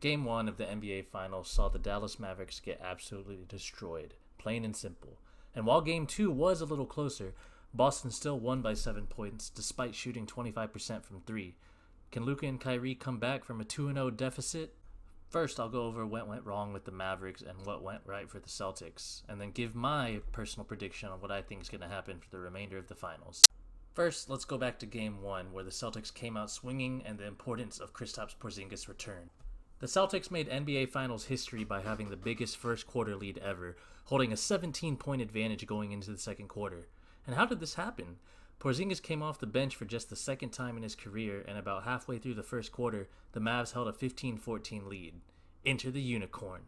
Game 1 of the NBA Finals saw the Dallas Mavericks get absolutely destroyed, plain and simple. And while Game 2 was a little closer, Boston still won by 7 points despite shooting 25% from 3. Can Luka and Kyrie come back from a 2-0 deficit? First, I'll go over what went wrong with the Mavericks and what went right for the Celtics, and then give my personal prediction on what I think is going to happen for the remainder of the finals. First, let's go back to Game 1, where the Celtics came out swinging and the importance of Kristaps Porzingis' return. The Celtics made NBA Finals history by having the biggest first quarter lead ever, holding a 17-point advantage going into the second quarter. And how did this happen? Porzingis came off the bench for just the second time in his career, and about halfway through the first quarter, the Mavs held a 15-14 lead. Enter the unicorn.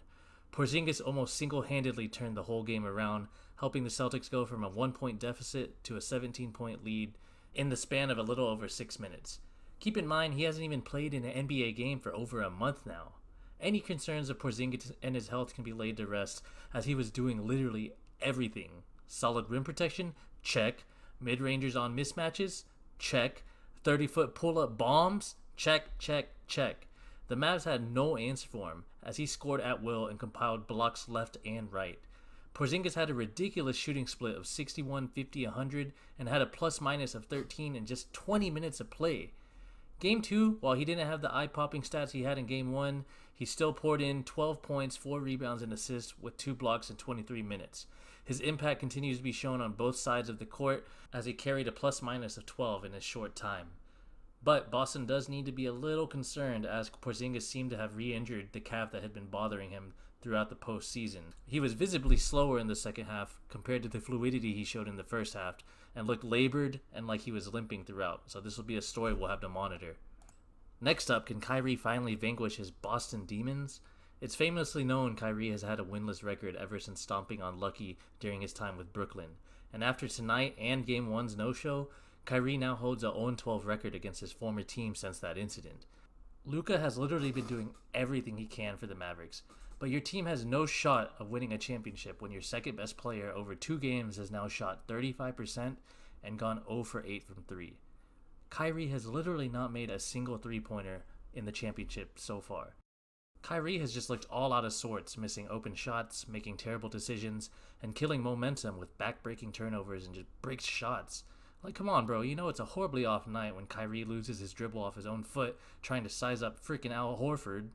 Porzingis almost single-handedly turned the whole game around, helping the Celtics go from a 1-point deficit to a 17-point lead in the span of a little over 6 minutes. Keep in mind, he hasn't even played in an NBA game for over a month now. Any concerns of Porzingis and his health can be laid to rest, as he was doing literally everything. Solid rim protection? Check. Mid-rangers on mismatches? Check. 30-foot pull-up bombs? Check, check, check. The Mavs had no answer for him, as he scored at will and compiled blocks left and right. Porzingis had a ridiculous shooting split of 61, 50, 100, and had a plus-minus of 13 in just 20 minutes of play. Game 2, while he didn't have the eye-popping stats he had in Game 1, he still poured in 12 points, 4 rebounds, and assists with 2 blocks in 23 minutes. His impact continues to be shown on both sides of the court, as he carried a plus-minus of 12 in a short time. But Boston does need to be a little concerned, as Porzingis seemed to have re-injured the calf that had been bothering him throughout the postseason. He was visibly slower in the second half compared to the fluidity he showed in the first half, and looked labored and like he was limping throughout, so this will be a story we'll have to monitor. Next up, can Kyrie finally vanquish his Boston Demons? It's famously known Kyrie has had a winless record ever since stomping on Lucky during his time with Brooklyn, and after tonight and Game 1's no-show, Kyrie now holds a 0-12 record against his former team since that incident. Luka has literally been doing everything he can for the Mavericks, but your team has no shot of winning a championship when your second best player over 2 games has now shot 35% and gone 0 for 8 from 3. Kyrie has literally not made a single 3-pointer in the championship so far. Kyrie has just looked all out of sorts, missing open shots, making terrible decisions, and killing momentum with back-breaking turnovers and just breaks shots. Like, come on, bro, you know it's a horribly off night when Kyrie loses his dribble off his own foot trying to size up freaking Al Horford.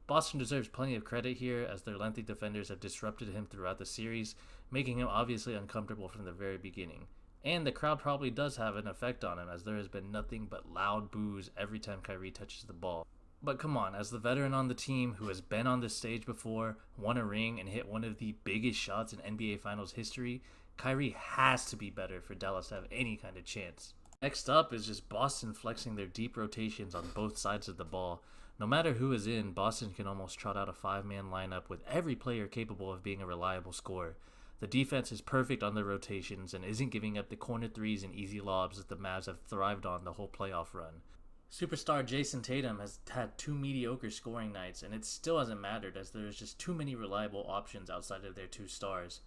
Boston deserves plenty of credit here, as their lengthy defenders have disrupted him throughout the series, making him obviously uncomfortable from the very beginning. And the crowd probably does have an effect on him, as there has been nothing but loud boos every time Kyrie touches the ball. But come on, as the veteran on the team who has been on this stage before, won a ring, and hit one of the biggest shots in NBA Finals history, Kyrie has to be better for Dallas to have any kind of chance. Next up is just Boston flexing their deep rotations on both sides of the ball. No matter who is in, Boston can almost trot out a 5-man lineup with every player capable of being a reliable scorer. The defense is perfect on their rotations and isn't giving up the corner threes and easy lobs that the Mavs have thrived on the whole playoff run. Superstar Jason Tatum has had 2 mediocre scoring nights, and it still hasn't mattered, as there is just too many reliable options outside of their 2 stars.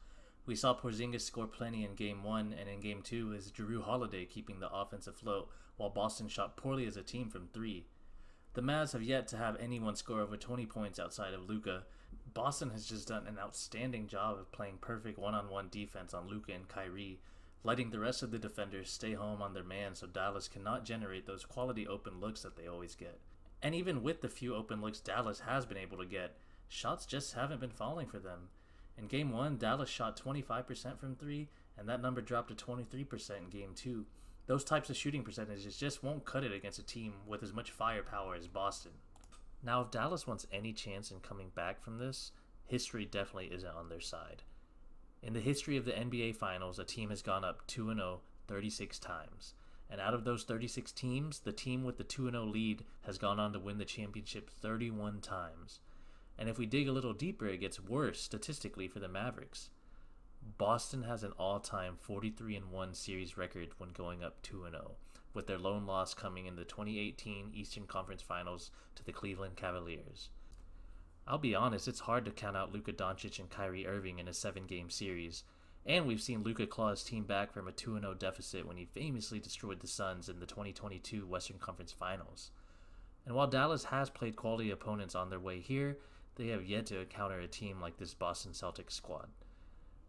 We saw Porzingis score plenty in Game 1, and in Game 2 is Jrue Holiday keeping the offense afloat, while Boston shot poorly as a team from 3. The Mavs have yet to have anyone score over 20 points outside of Luka. Boston has just done an outstanding job of playing perfect one-on-one defense on Luka and Kyrie, letting the rest of the defenders stay home on their man so Dallas cannot generate those quality open looks that they always get. And even with the few open looks Dallas has been able to get, shots just haven't been falling for them. In Game 1, Dallas shot 25% from 3, and that number dropped to 23% in Game 2. Those types of shooting percentages just won't cut it against a team with as much firepower as Boston. Now, if Dallas wants any chance in coming back from this, history definitely isn't on their side. In the history of the NBA Finals, a team has gone up 2-0 36 times. And out of those 36 teams, the team with the 2-0 lead has gone on to win the championship 31 times. And if we dig a little deeper, it gets worse statistically for the Mavericks. Boston has an all-time 43-1 series record when going up 2-0, with their lone loss coming in the 2018 Eastern Conference Finals to the Cleveland Cavaliers. I'll be honest, it's hard to count out Luka Doncic and Kyrie Irving in a 7-game series, and we've seen Luka claw his team back from a 2-0 deficit when he famously destroyed the Suns in the 2022 Western Conference Finals. And while Dallas has played quality opponents on their way here, they have yet to encounter a team like this Boston Celtics squad.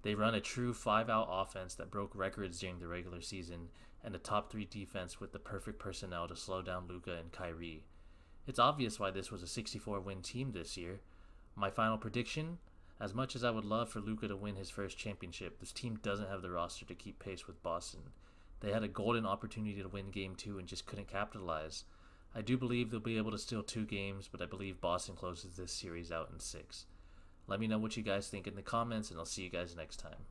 They run a true 5-out offense that broke records during the regular season, and a top 3 defense with the perfect personnel to slow down Luka and Kyrie. It's obvious why this was a 64-win team this year. My final prediction: as much as I would love for Luka to win his first championship, this team doesn't have the roster to keep pace with Boston. They had a golden opportunity to win Game 2 and just couldn't capitalize. I do believe they'll be able to steal 2 games, but I believe Boston closes this series out in 6. Let me know what you guys think in the comments, and I'll see you guys next time.